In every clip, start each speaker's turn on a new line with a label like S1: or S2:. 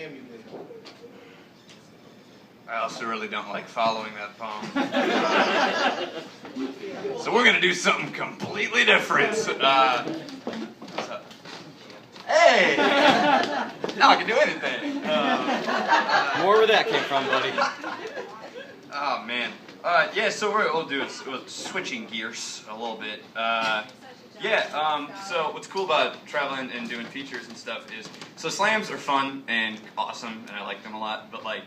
S1: slam you did.
S2: I also really don't like following that poem. So we're going to do something completely different. What's up? Hey! Now I can do anything.
S3: More where that came from, buddy.
S2: Oh, man. Yeah, so we'll do is we're switching gears a little bit. So what's cool about traveling and doing features and stuff is, so slams are fun and awesome, and I like them a lot, but like,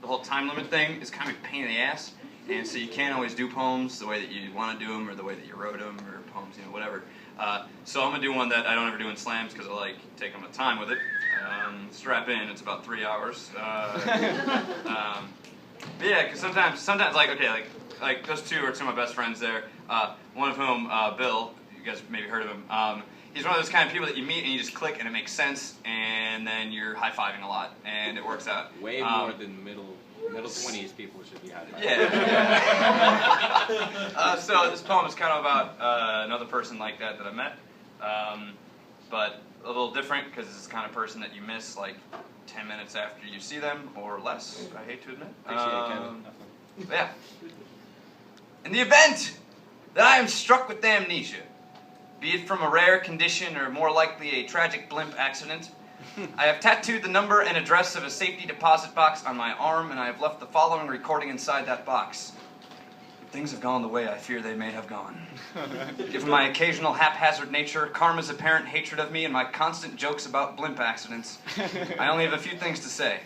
S2: the whole time limit thing is kind of a pain in the ass, and so you can't always do poems the way that you want to do them, or the way that you wrote them, or poems, whatever. So I'm going to do one that I don't ever do in slams, because I like taking my time with it. Strap in, it's about 3 hours. Yeah, because sometimes, like, okay, like those two are two of my best friends there, one of whom, Bill, you guys maybe heard of him, he's one of those kind of people that you meet and you just click and it makes sense, and then you're high-fiving a lot, and it works out.
S3: Way more than middle 20s people should be high-fiving.
S2: Yeah. So this poem is kind of about another person like that I met, but a little different because it's the kind of person that you miss like 10 minutes after you see them, or less, I hate to admit.
S3: Appreciate it, Kevin.
S2: Yeah. In the event that I am struck with amnesia, be it from a rare condition or more likely a tragic blimp accident, I have tattooed the number and address of a safety deposit box on my arm, and I have left the following recording inside that box. If things have gone the way I fear they may have gone. Given my occasional haphazard nature, karma's apparent hatred of me, and my constant jokes about blimp accidents, I only have a few things to say.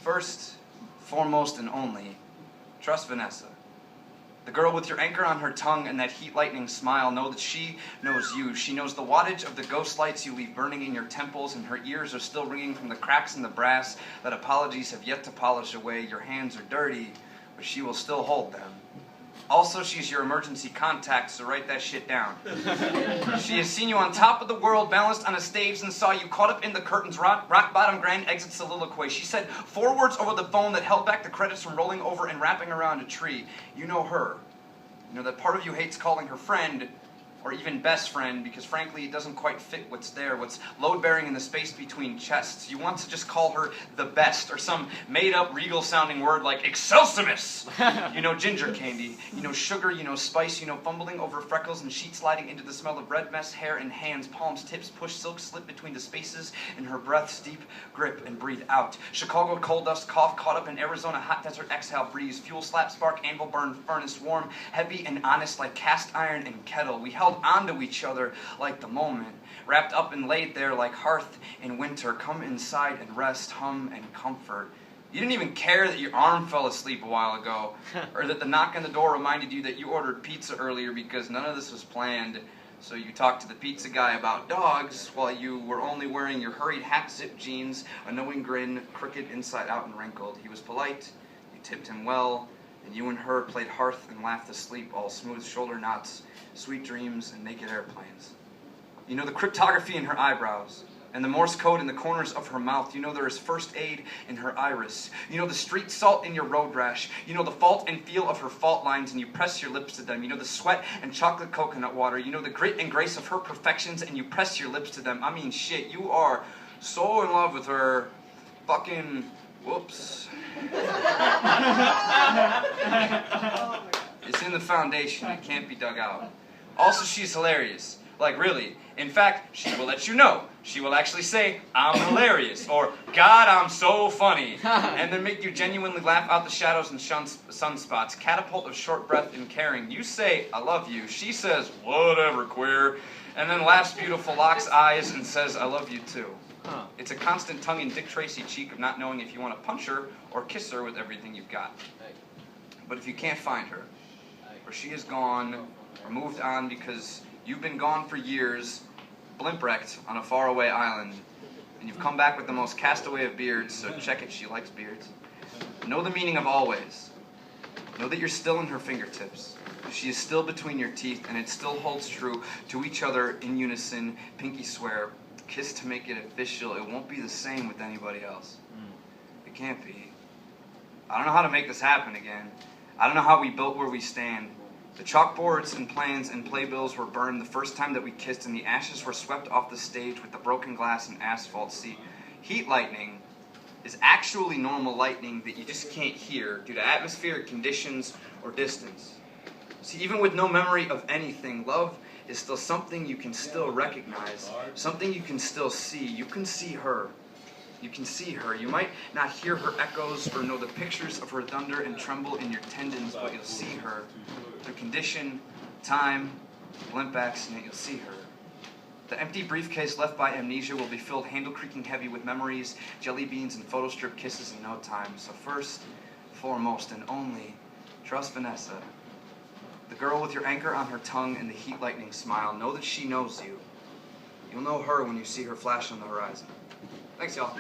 S2: First, foremost and only, trust Vanessa. The girl with your anchor on her tongue and that heat-lightning smile, know that she knows you. She knows the wattage of the ghost lights you leave burning in your temples, and her ears are still ringing from the cracks in the brass that apologies have yet to polish away. Your hands are dirty, but she will still hold them. Also, she's your emergency contact, so write that shit down. She has seen you on top of the world, balanced on a stage, and saw you caught up in the curtain's rock-bottom grand exit soliloquy. She said 4 words over the phone that held back the credits from rolling over and wrapping around a tree. You know her. You know that part of you hates calling her friend, or even best friend, because frankly it doesn't quite fit what's there, what's load-bearing in the space between chests. You want to just call her the best, or some made-up regal-sounding word like Excelsimus! You know ginger candy, you know sugar, you know spice, you know fumbling over freckles and sheets sliding into the smell of red mess, hair and hands, palms, tips, push, silk slip between the spaces, in her breath's deep grip and breathe out. Chicago coal dust cough caught up in Arizona hot desert exhale breeze, fuel slap spark, anvil burn, furnace warm, heavy and honest like cast iron and kettle. We held onto each other like the moment, wrapped up and laid there like hearth in winter. Come inside and rest, hum and comfort. You didn't even care that your arm fell asleep a while ago, or that the knock on the door reminded you that you ordered pizza earlier, because none of this was planned. So you talked to the pizza guy about dogs while you were only wearing your hurried hat-zip jeans, a knowing grin, crooked inside out and wrinkled. He was polite, you tipped him well, and you and her played hearth and laughed asleep, all smooth shoulder knots, sweet dreams, and naked airplanes. You know the cryptography in her eyebrows, and the Morse code in the corners of her mouth. You know there is first aid in her iris. You know the street salt in your road rash. You know the fault and feel of her fault lines, and you press your lips to them. You know the sweat and chocolate coconut water. You know the grit and grace of her perfections, and you press your lips to them. I mean, shit, you are so in love with her. Fucking whoops. It's in the foundation. It can't be dug out. Also, she's hilarious. Like, really. In fact, she will let you know. She will actually say, I'm hilarious, or, God, I'm so funny, and then make you genuinely laugh out the shadows and sunspots. Catapult of short breath and caring. You say, I love you. She says, whatever, queer, and then laughs beautiful, locks eyes, and says, I love you too. It's a constant tongue in Dick Tracy cheek of not knowing if you want to punch her or kiss her with everything you've got. But if you can't find her, or she is gone, or moved on because you've been gone for years, blimp-wrecked on a faraway island, and you've come back with the most castaway of beards, so check it, she likes beards. Know the meaning of always. Know that you're still in her fingertips. She is still between your teeth, and it still holds true to each other in unison. Pinky swear, kiss to make it official. It won't be the same with anybody else. It can't be. I don't know how to make this happen again. I don't know how we built where we stand. The chalkboards and plans and playbills were burned the first time that we kissed, and the ashes were swept off the stage with the broken glass and asphalt seat. Heat lightning is actually normal lightning that you just can't hear due to atmospheric conditions or distance. See, even with no memory of anything, love is still something you can still recognize, something you can still see. You can see her. You can see her. You might not hear her echoes or know the pictures of her thunder and tremble in your tendons, but you'll see her. Through condition, time, blimp accident, you'll see her. The empty briefcase left by amnesia will be filled handle-creaking heavy with memories, jelly beans, and photo strip kisses in no time. So first, foremost, and only, trust Vanessa. The girl with your anchor on her tongue and the heat lightning smile. Know that she knows you. You'll know her when you see her flash on the horizon. Thanks, y'all.